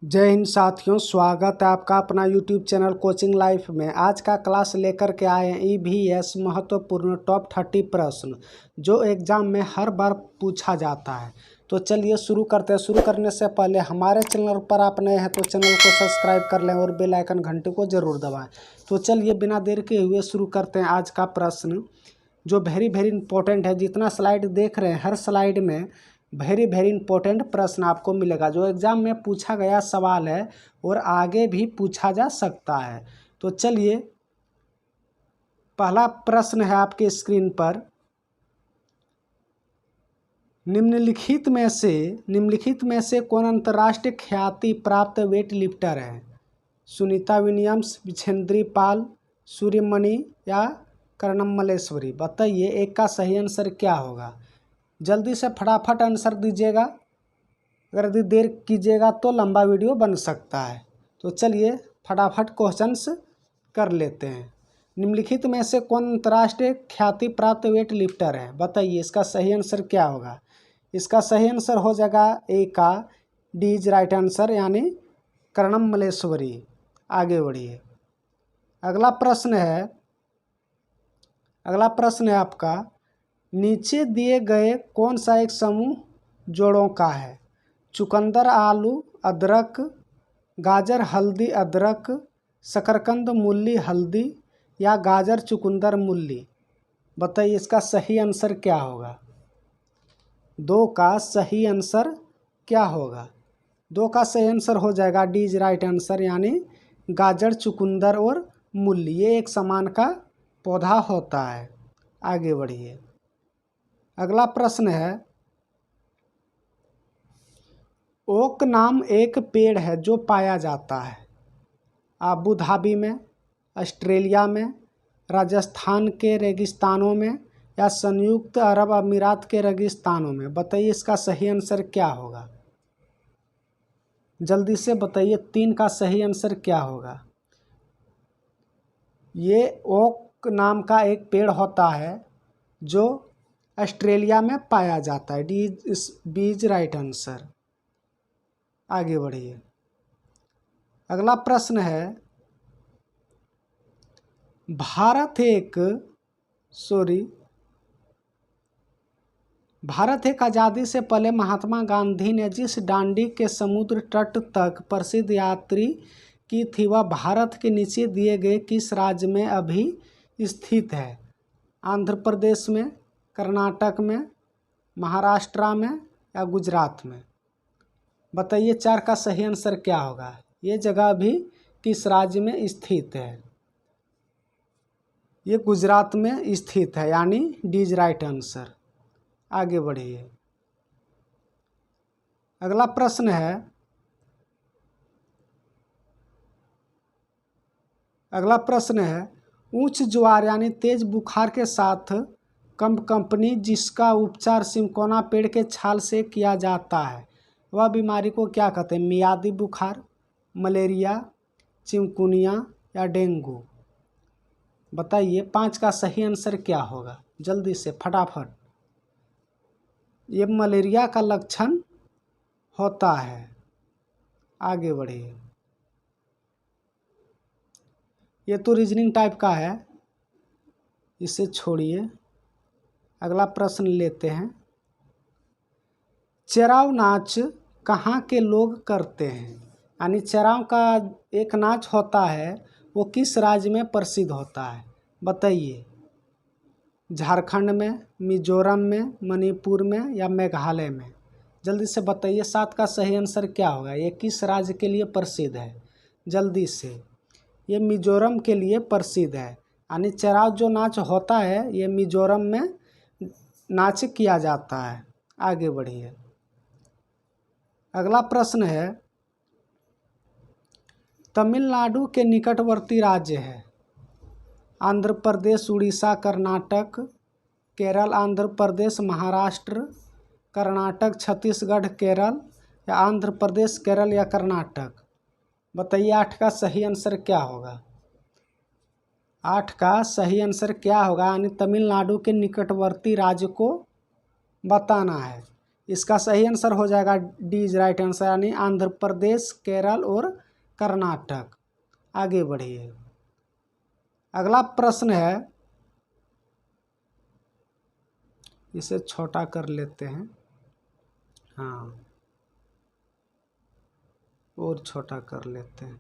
जय हिंद साथियों, स्वागत है आपका अपना YouTube चैनल कोचिंग लाइफ में। आज का क्लास लेकर के आए हैं EVS महत्वपूर्ण टॉप 30 प्रश्न जो एग्जाम में हर बार पूछा जाता है। तो चलिए शुरू करते हैं। शुरू करने से पहले हमारे चैनल पर आप नए हैं तो चैनल को सब्सक्राइब कर लें और बेल आइकन घंटे को ज़रूर दबाएँ। तो चलिए बिना देर के हुए शुरू करते हैं आज का प्रश्न जो वेरी इंपॉर्टेंट है। जितना स्लाइड देख रहे हैं हर स्लाइड में वेरी इंपॉर्टेंट प्रश्न आपको मिलेगा जो एग्ज़ाम में पूछा गया सवाल है और आगे भी पूछा जा सकता है। तो चलिए पहला प्रश्न है आपके स्क्रीन पर। निम्नलिखित में से कौन अंतर्राष्ट्रीय ख्याति प्राप्त वेट लिफ्टर है? सुनीता विलियम्स, विजेंद्र पाल, सूर्यमणि या कर्णम मल्लेश्वरी? बताइए एक का सही आंसर क्या होगा। जल्दी से फटाफट आंसर दीजिएगा। अगर यदि देर कीजिएगा तो लंबा वीडियो बन सकता है। तो चलिए फटाफट क्वेश्चंस कर लेते हैं। निम्नलिखित में से कौन अंतर्राष्ट्रीय ख्याति प्राप्त वेट लिफ्टर है? बताइए इसका सही आंसर क्या होगा। इसका सही आंसर हो जाएगा ए का डी इज राइट आंसर यानी कर्णम मल्लेश्वरी। आगे बढ़िए। अगला प्रश्न है आपका। नीचे दिए गए कौन सा एक समूह जोड़ों का है? चुकंदर आलू अदरक, गाजर हल्दी अदरक, शकरकंद मूली हल्दी या गाजर चुकंदर मूली? बताइए इसका सही आंसर क्या होगा। दो का सही आंसर क्या होगा। दो का सही आंसर हो जाएगा डी इज राइट आंसर यानी गाजर चुकंदर और मूली ये एक समान का पौधा होता है। आगे बढ़िए। अगला प्रश्न है। ओक नाम एक पेड़ है जो पाया जाता है अबू धाबी में, ऑस्ट्रेलिया में, राजस्थान के रेगिस्तानों में या संयुक्त अरब अमीरात के रेगिस्तानों में? बताइए इसका सही आंसर क्या होगा। जल्दी से बताइए तीन का सही आंसर क्या होगा। ये ओक नाम का एक पेड़ होता है जो ऑस्ट्रेलिया में पाया जाता है। D is right answer. आगे बढ़िए। अगला प्रश्न है। भारत एक आज़ादी से पहले महात्मा गांधी ने जिस डांडी के समुद्र तट तक प्रसिद्ध यात्री की थी वह भारत के नीचे दिए गए किस राज्य में अभी स्थित है? आंध्र प्रदेश में, कर्नाटक में, महाराष्ट्र में या गुजरात में? बताइए चार का सही आंसर क्या होगा। ये जगह भी किस राज्य में स्थित है? ये गुजरात में स्थित है यानी डी इज राइट आंसर। आगे बढ़िए। अगला प्रश्न है। उच्च ज्वार यानी तेज बुखार के साथ कंपनी जिसका उपचार सिंकोना पेड़ के छाल से किया जाता है वह बीमारी को क्या कहते हैं? मियादी बुखार, मलेरिया, चिकनगुनिया या डेंगू? बताइए पाँच का सही आंसर क्या होगा। जल्दी से फटाफट। ये मलेरिया का लक्षण होता है। आगे बढ़िए। ये तो रीजनिंग टाइप का है, इसे छोड़िए। अगला प्रश्न लेते हैं। चेराव नाच कहाँ के लोग करते हैं? यानी चेराव का एक नाच होता है वो किस राज्य में प्रसिद्ध होता है? बताइए। झारखंड में, मिजोरम में, मणिपुर में या मेघालय में? जल्दी से बताइए सात का सही आंसर क्या होगा। ये किस राज्य के लिए प्रसिद्ध है? जल्दी से। ये मिजोरम के लिए प्रसिद्ध है यानी चेराव जो नाच होता है ये मिजोरम में नाच किया जाता है। आगे बढ़िए। अगला प्रश्न है। तमिलनाडु के निकटवर्ती राज्य है आंध्र प्रदेश, उड़ीसा, कर्नाटक, केरल, आंध्र प्रदेश, महाराष्ट्र, कर्नाटक, छत्तीसगढ़, केरल या आंध्र प्रदेश, केरल या कर्नाटक? बताइए आठ का सही आंसर क्या होगा। आठ का सही आंसर क्या होगा यानी तमिलनाडु के निकटवर्ती राज्य को बताना है। इसका सही आंसर हो जाएगा डी इज राइट आंसर, यानी आंध्र प्रदेश, केरल और कर्नाटक। आगे बढ़िए। अगला प्रश्न है, इसे छोटा कर लेते हैं, हाँ और छोटा कर लेते हैं।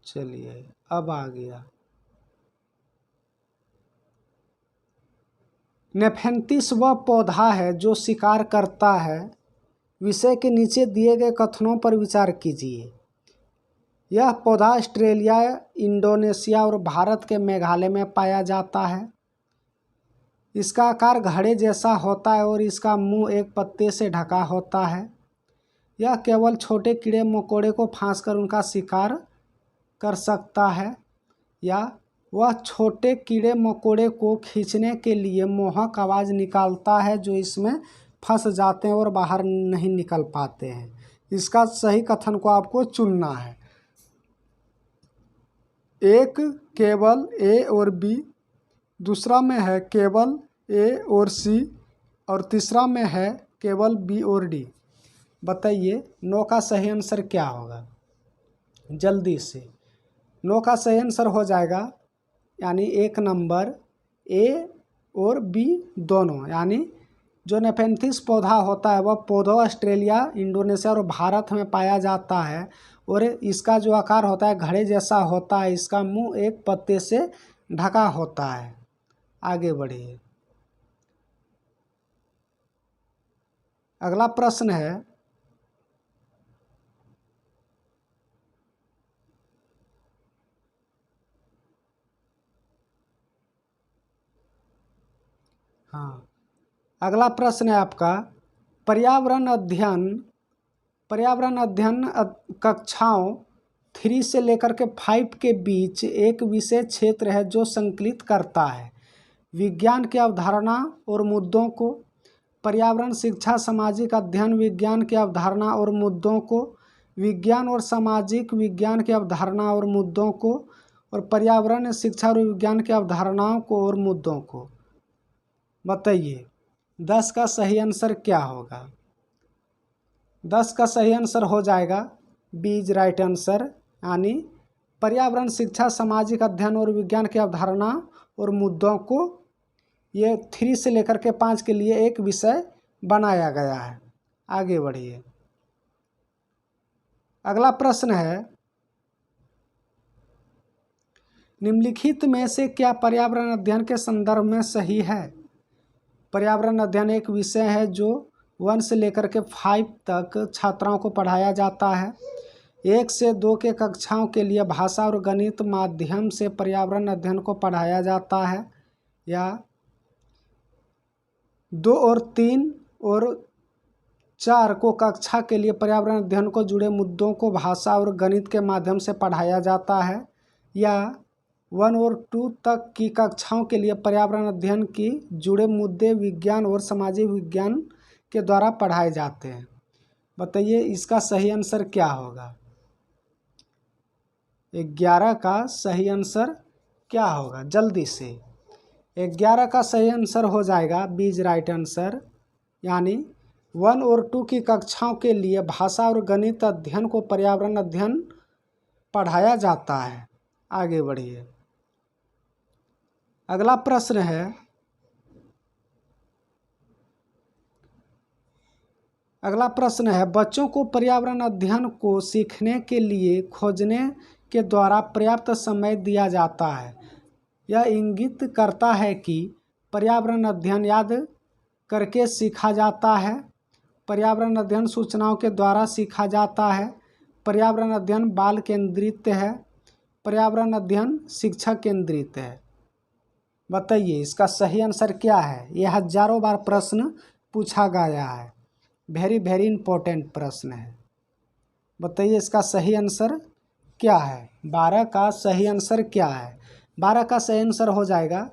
चलिए अब आ गया। नेफेंथिस वह पौधा है जो शिकार करता है। विषय के नीचे दिए गए कथनों पर विचार कीजिए। यह पौधा ऑस्ट्रेलिया, इंडोनेशिया और भारत के मेघालय में पाया जाता है। इसका आकार घड़े जैसा होता है और इसका मुंह एक पत्ते से ढका होता है। यह केवल छोटे कीड़े मकोड़े को फांसकर उनका शिकार कर सकता है, या वह छोटे कीड़े मकोड़े को खींचने के लिए मोहक आवाज़ निकालता है जो इसमें फंस जाते हैं और बाहर नहीं निकल पाते हैं। इसका सही कथन को आपको चुनना है। एक केवल ए और बी, दूसरा में है केवल ए और सी, और तीसरा में है केवल बी और डी। बताइए 9 का सही आंसर क्या होगा जल्दी से। 9 का सही आंसर हो जाएगा, यानी 1 नंबर ए और बी दोनों, यानी जो नेफेंथिस पौधा होता है वह पौधा ऑस्ट्रेलिया, इंडोनेशिया और भारत में पाया जाता है, और इसका जो आकार होता है घड़े जैसा होता है। इसका मुंह एक पत्ते से ढका होता है। आगे बढ़िए। अगला प्रश्न है, हाँ अगला प्रश्न है आपका, पर्यावरण अध्ययन कक्षाओं 3 से लेकर के 5 के बीच एक विशेष क्षेत्र है जो संकलित करता है विज्ञान की अवधारणा और मुद्दों को, पर्यावरण शिक्षा सामाजिक अध्ययन विज्ञान की अवधारणा और मुद्दों को, विज्ञान और सामाजिक विज्ञान की अवधारणा और मुद्दों को, और पर्यावरण शिक्षा और विज्ञान की अवधारणाओं को और मुद्दों को। बताइए 10 का सही आंसर क्या होगा। 10 का सही आंसर हो जाएगा बी इज राइट आंसर, यानी पर्यावरण शिक्षा सामाजिक अध्ययन और विज्ञान की अवधारणा और मुद्दों को ये 3 से लेकर के 5 के लिए एक विषय बनाया गया है। आगे बढ़िए। अगला प्रश्न है, निम्नलिखित में से क्या पर्यावरण अध्ययन के संदर्भ में सही है। पर्यावरण अध्ययन एक विषय है जो 1 से लेकर के 5 तक छात्राओं को पढ़ाया जाता है। 1 से 2 के कक्षाओं के लिए भाषा और गणित माध्यम से पर्यावरण अध्ययन को पढ़ाया जाता है, या 2 और 3 और 4 को कक्षा के लिए पर्यावरण अध्ययन को जुड़े मुद्दों को भाषा और गणित के माध्यम से पढ़ाया जाता है, या 1 और 2 तक की कक्षाओं के लिए पर्यावरण अध्ययन की जुड़े मुद्दे विज्ञान और सामाजिक विज्ञान के द्वारा पढ़ाए जाते हैं। बताइए इसका सही आंसर क्या होगा। 11 का सही आंसर क्या होगा जल्दी से। 11 का सही आंसर हो जाएगा बी इज राइट आंसर, यानी 1 और 2 की कक्षाओं के लिए भाषा और गणित अध्ययन को पर्यावरण अध्ययन पढ़ाया जाता है। आगे बढ़िए। अगला प्रश्न है, बच्चों को पर्यावरण अध्ययन को सीखने के लिए खोजने के द्वारा पर्याप्त समय दिया जाता है। यह इंगित करता है कि पर्यावरण अध्ययन याद करके सीखा जाता है, पर्यावरण अध्ययन सूचनाओं के द्वारा सीखा जाता है, पर्यावरण अध्ययन बाल केंद्रित है, पर्यावरण अध्ययन शिक्षक केंद्रित है। बताइए इसका सही आंसर क्या है। यह हजारों बार प्रश्न पूछा गया है, वेरी वेरी इंपॉर्टेंट प्रश्न है। बताइए इसका सही आंसर क्या है। 12 का सही आंसर क्या है। 12 का सही आंसर हो जाएगा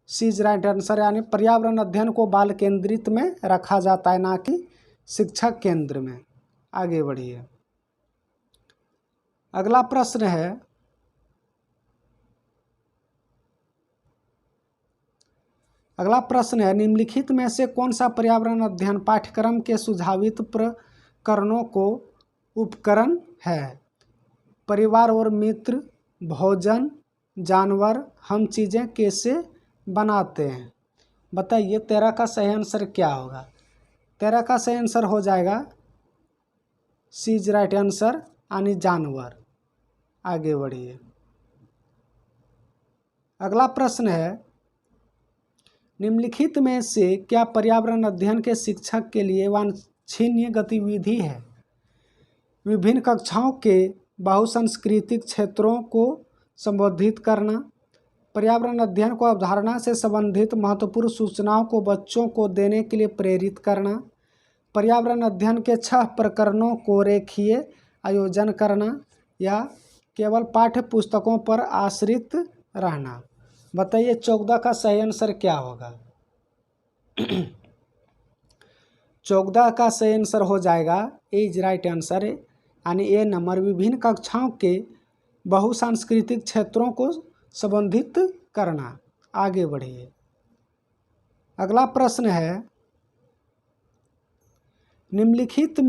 सी इज राइट आंसर, यानी पर्यावरण अध्ययन को बाल केंद्रित में रखा जाता है, ना कि शिक्षक केंद्र में। आगे बढ़िए। अगला प्रश्न है, अगला प्रश्न है, निम्नलिखित में से कौन सा पर्यावरण अध्ययन पाठ्यक्रम के सुझावित प्रकरणों को उपकरण है? परिवार और मित्र, भोजन, जानवर, हम चीज़ें कैसे बनाते हैं। बताइए 13 का सही आंसर क्या होगा। 13 का सही आंसर हो जाएगा सी इज राइट आंसर यानी जानवर। आगे बढ़िए। अगला प्रश्न है, निम्नलिखित में से क्या पर्यावरण अध्ययन के शिक्षक के लिए वांछनीय गतिविधि है? विभिन्न कक्षाओं के बहुसांस्कृतिक क्षेत्रों को संबोधित करना, पर्यावरण अध्ययन को अवधारणा से संबंधित महत्वपूर्ण सूचनाओं को बच्चों को देने के लिए प्रेरित करना, पर्यावरण अध्ययन के 6 प्रकरणों को रेखीय आयोजन करना, या केवल पाठ्य पुस्तकों पर आश्रित रहना। बताइए 14 का सही आंसर क्या होगा। 14 का सही आंसर हो जाएगा ए इज राइट आंसर यानी ए नंबर, विभिन्न कक्षाओं के बहुसांस्कृतिक क्षेत्रों को संबोधित करना। आगे बढ़िए। अगला प्रश्न है, निम्नलिखित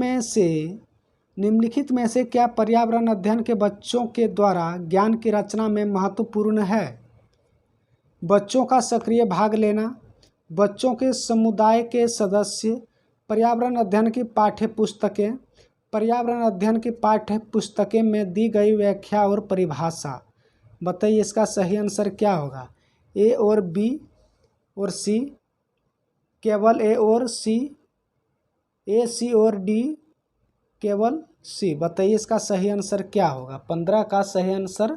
में से क्या पर्यावरण अध्ययन के बच्चों के द्वारा ज्ञान की रचना में महत्वपूर्ण है? बच्चों का सक्रिय भाग लेना, बच्चों के समुदाय के सदस्य, पर्यावरण अध्ययन की पाठ्यपुस्तकें, पर्यावरण अध्ययन की पाठ्यपुस्तकें में दी गई व्याख्या और परिभाषा। बताइए इसका सही आंसर क्या होगा। ए और बी और सी, केवल ए और सी, ए सी और डी, केवल सी। बताइए इसका सही आंसर क्या होगा। 15 का सही आंसर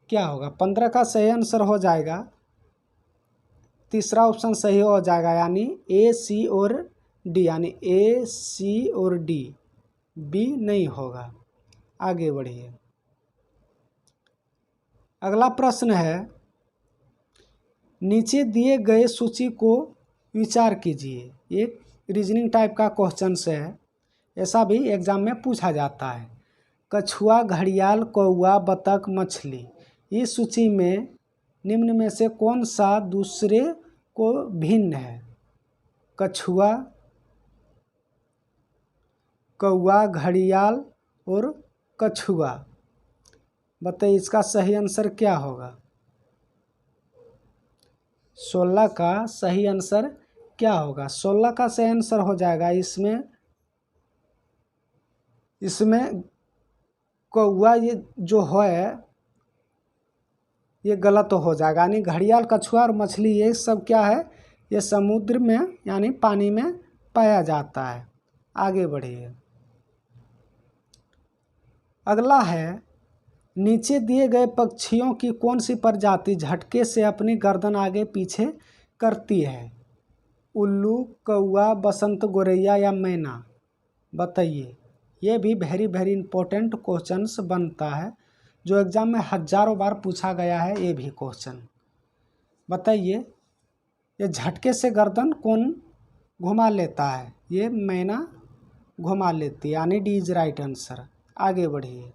क्या होगा। 15 का सही आंसर हो जाएगा, तीसरा ऑप्शन सही हो जाएगा यानी ए सी और डी, यानी ए सी और डी, बी नहीं होगा। आगे बढ़िए। अगला प्रश्न है, नीचे दिए गए सूची को विचार कीजिए। ये रीजनिंग टाइप का क्वेश्चन है, ऐसा भी एग्जाम में पूछा जाता है। कछुआ, घड़ियाल, कौवा, बतख, मछली, इस सूची में निम्न में से कौन सा दूसरे को भिन्न है? कछुआ, कौवा, घड़ियाल और कछुआ। बताइए इसका सही आंसर क्या होगा। 16 का सही आंसर क्या होगा। 16 का सही आंसर हो जाएगा इसमें कौवा ये जो है ये गलत हो जाएगा, यानी घड़ियाल, कछुआ और मछली ये सब क्या है, ये समुद्र में यानी पानी में पाया जाता है। आगे बढ़िए। अगला है, नीचे दिए गए पक्षियों की कौन सी प्रजाति झटके से अपनी गर्दन आगे पीछे करती है? उल्लू, कौवा, बसंत गोरैया या मैना। बताइए। ये भी वेरी वेरी इंपॉर्टेंट क्वेश्चंस बनता है, जो एग्जाम में हजारों बार पूछा गया है ये भी क्वेश्चन। बताइए ये झटके से गर्दन कौन घुमा लेता है? ये मैना घुमा लेती है, यानी डी इज राइट आंसर। आगे बढ़िए।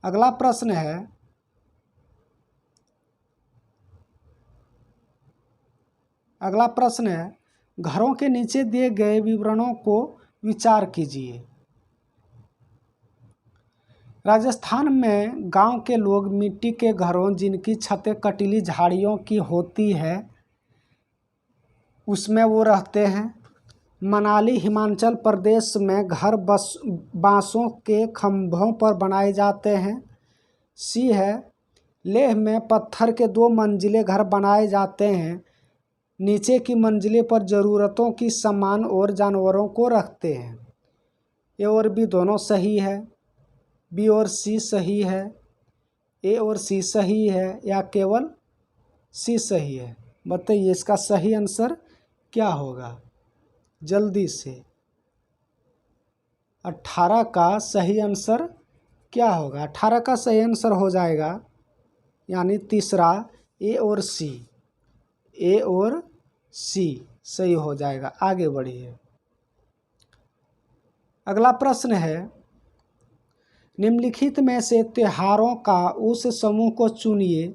अगला प्रश्न है, घरों के नीचे दिए गए विवरणों को विचार कीजिए। राजस्थान में गांव के लोग मिट्टी के घरों, जिनकी छतें कटीली झाड़ियों की होती है, उसमें वो रहते हैं। मनाली, हिमाचल प्रदेश में घर बांसों के खंभों पर बनाए जाते हैं। सी है, लेह में पत्थर के 2 मंजिले घर बनाए जाते हैं, नीचे की मंजिले पर ज़रूरतों की सामान और जानवरों को रखते हैं। ए और बी दोनों सही है, बी और सी सही है, ए और सी सही है या केवल सी सही है। बताइए इसका सही आंसर क्या होगा जल्दी से। 18 का सही आंसर क्या होगा। 18 का सही आंसर हो जाएगा यानी तीसरा ए और सी, ए और सी सही हो जाएगा। आगे बढ़िए। अगला प्रश्न है, निम्नलिखित में से त्योहारों का उस समूह को चुनिए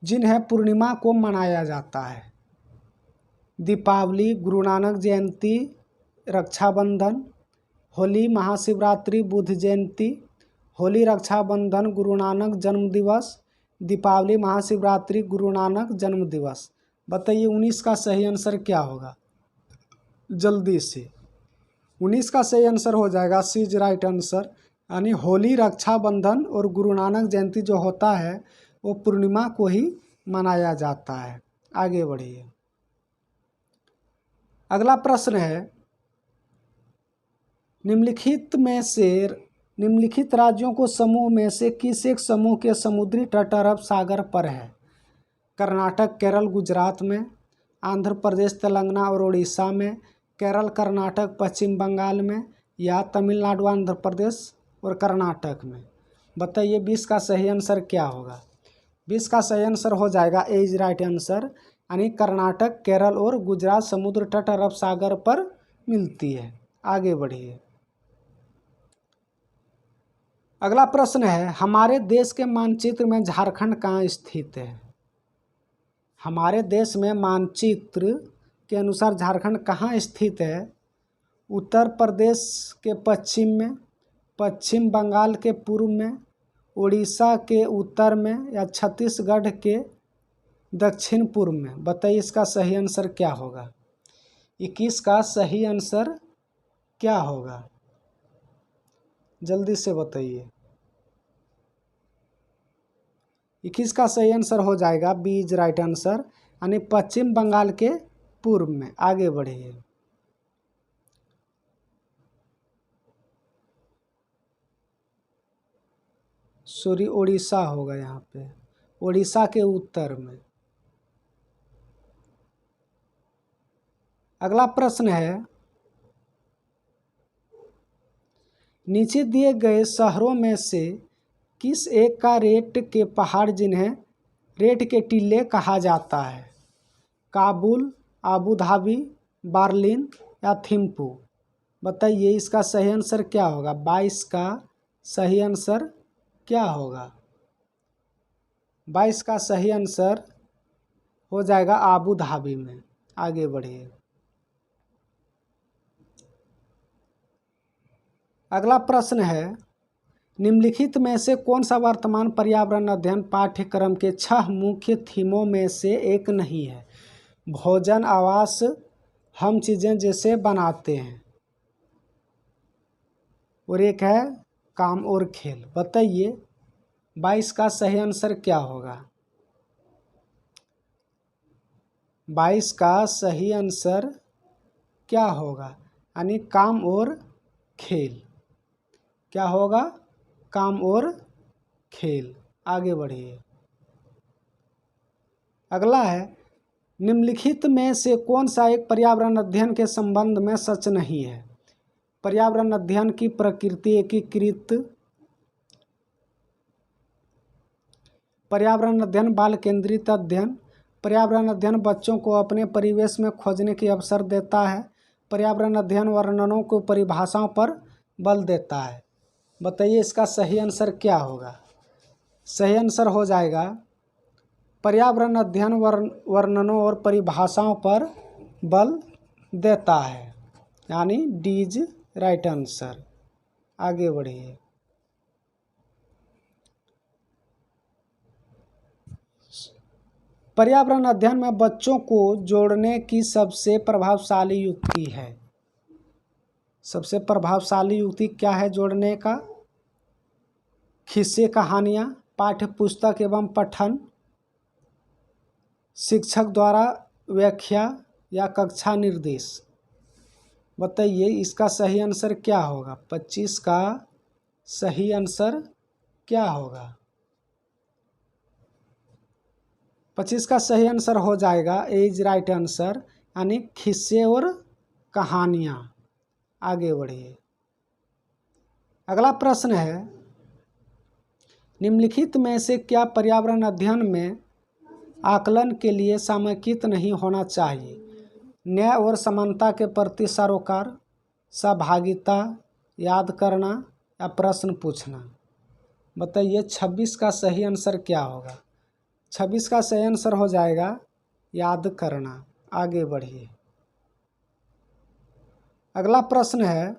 जिन्हें पूर्णिमा को मनाया जाता है। दीपावली, गुरु नानक जयंती, रक्षाबंधन, होली, महाशिवरात्रि, बुद्ध जयंती, होली, रक्षाबंधन, गुरु नानक जन्म दिवस, दीपावली, महाशिवरात्रि, गुरु नानक जन्म दिवस। बताइए 19 का सही आंसर क्या होगा? जल्दी से 19 का सही आंसर हो जाएगा, सी इज राइट आंसर। यानी होली, रक्षाबंधन और गुरु नानक जयंती जो होता है वो पूर्णिमा को ही मनाया जाता है। आगे बढ़िए। अगला प्रश्न है, निम्नलिखित राज्यों को समूह में से किस एक समूह के समुद्री तट अरब सागर पर है? कर्नाटक, केरल, गुजरात में, आंध्र प्रदेश, तेलंगाना और उड़ीसा में, केरल, कर्नाटक, पश्चिम बंगाल में, या तमिलनाडु, आंध्र प्रदेश और कर्नाटक में। बताइए 20 का सही आंसर क्या होगा? 20 का सही आंसर हो जाएगा, ए इज राइट आंसर। यानी कर्नाटक, केरल और गुजरात समुद्र तट अरब सागर पर मिलती है। आगे बढ़िए। अगला प्रश्न है, हमारे देश के मानचित्र में झारखंड कहाँ स्थित है? हमारे देश में मानचित्र के अनुसार झारखंड कहाँ स्थित है? उत्तर प्रदेश के पश्चिम में, पश्चिम बंगाल के पूर्व में, उड़ीसा के उत्तर में, या छत्तीसगढ़ के दक्षिण पूर्व में। बताइए इसका सही आंसर क्या होगा? 21 का सही आंसर क्या होगा? जल्दी से बताइए। 21 का सही आंसर हो जाएगा, बी इज राइट आंसर, यानी पश्चिम बंगाल के पूर्व में। आगे बढ़िए। सॉरी, उड़ीसा होगा यहाँ पे, उड़ीसा के उत्तर में। अगला प्रश्न है, नीचे दिए गए शहरों में से किस एक का रेत के पहाड़ जिन्हें रेत के टीले कहा जाता है? काबुल, अबू धाबी, बर्लिन या थिम्पू। बताइए इसका सही आंसर क्या होगा? 22 का सही आंसर क्या होगा? 22 का सही आंसर हो जाएगा अबू धाबी में। आगे बढ़िए। अगला प्रश्न है, निम्नलिखित में से कौन सा वर्तमान पर्यावरण अध्ययन पाठ्यक्रम के 6 मुख्य थीमों में से एक नहीं है? भोजन, आवास, हम चीज़ें जैसे बनाते हैं, और एक है काम और खेल। बताइए 22 का सही आंसर क्या होगा? 22 का सही आंसर क्या होगा? यानी काम और खेल। क्या होगा? काम और खेल। आगे बढ़िए। अगला है, निम्नलिखित में से कौन सा एक पर्यावरण अध्ययन के संबंध में सच नहीं है? पर्यावरण अध्ययन की प्रकृति एकीकृत, पर्यावरण अध्ययन बाल केंद्रित अध्ययन, पर्यावरण अध्ययन बच्चों को अपने परिवेश में खोजने के अवसर देता है, पर्यावरण अध्ययन वर्णनों को परिभाषाओं पर बल देता है। बताइए इसका सही आंसर क्या होगा? सही आंसर हो जाएगा, पर्यावरण अध्ययन वर्णनों और परिभाषाओं पर बल देता है, यानी डी इज राइट आंसर। आगे बढ़िए। पर्यावरण अध्ययन में बच्चों को जोड़ने की सबसे प्रभावशाली युक्ति है। सबसे प्रभावशाली युक्ति क्या है जोड़ने का? किस्से, कहानियाँ, पाठ्य पुस्तक एवं पठन, शिक्षक द्वारा व्याख्या या कक्षा निर्देश। बताइए इसका सही आंसर क्या होगा? 25 का सही आंसर क्या होगा? 25 का सही आंसर हो जाएगा, ए इज राइट आंसर, यानी किस्से और कहानियाँ। आगे बढ़िए। अगला प्रश्न है, निम्नलिखित में से क्या पर्यावरण अध्ययन में आकलन के लिए सामायिकृत नहीं होना चाहिए? न्याय और समानता के प्रति सरोकार, सहभागिता, याद करना या प्रश्न पूछना। बताइए 26 का सही आंसर क्या होगा? 26 का सही आंसर हो जाएगा याद करना। आगे बढ़िए। अगला प्रश्न है,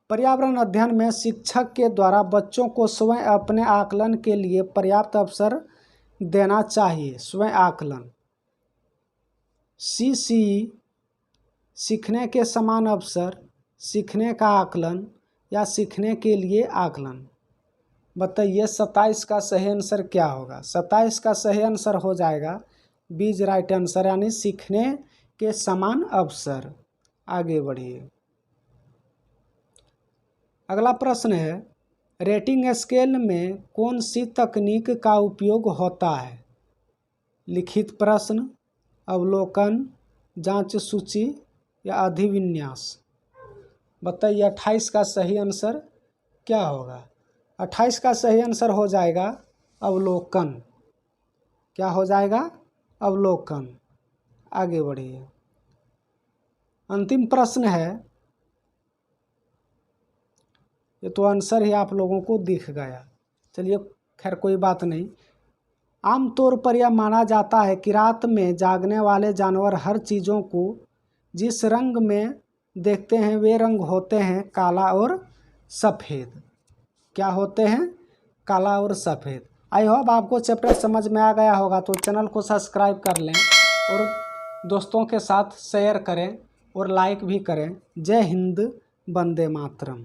पर्यावरण अध्ययन में शिक्षक के द्वारा बच्चों को स्वयं अपने आकलन के लिए पर्याप्त अवसर देना चाहिए। स्वयं आकलन, सी सीखने के समान अवसर, सीखने का आकलन या सीखने के लिए आकलन। बताइए 27 का सही आंसर क्या होगा। 27 का सही आंसर हो जाएगा बीज राइट आंसर, यानी सीखने के समान अवसर। आगे बढ़िए। अगला प्रश्न है, रेटिंग स्केल में कौन सी तकनीक का उपयोग होता है। लिखित प्रश्न, अवलोकन, जांच सूची या अधिविन्यास। बताइए 28 का सही आंसर क्या होगा। 28 का सही आंसर हो जाएगा अवलोकन। क्या हो जाएगा, अवलोकन। आगे बढ़िए। अंतिम प्रश्न है, ये तो आंसर ही आप लोगों को दिख गया, चलिए खैर कोई बात नहीं। आमतौर पर यह माना जाता है कि रात में जागने वाले जानवर हर चीज़ों को जिस रंग में देखते हैं वे रंग होते हैं काला और सफ़ेद। क्या होते हैं, काला और सफ़ेद। आई होप आपको चैप्टर समझ में आ गया होगा, तो चैनल को सब्सक्राइब कर लें और दोस्तों के साथ शेयर करें और लाइक भी करें। जय हिंद, वंदे मातरम।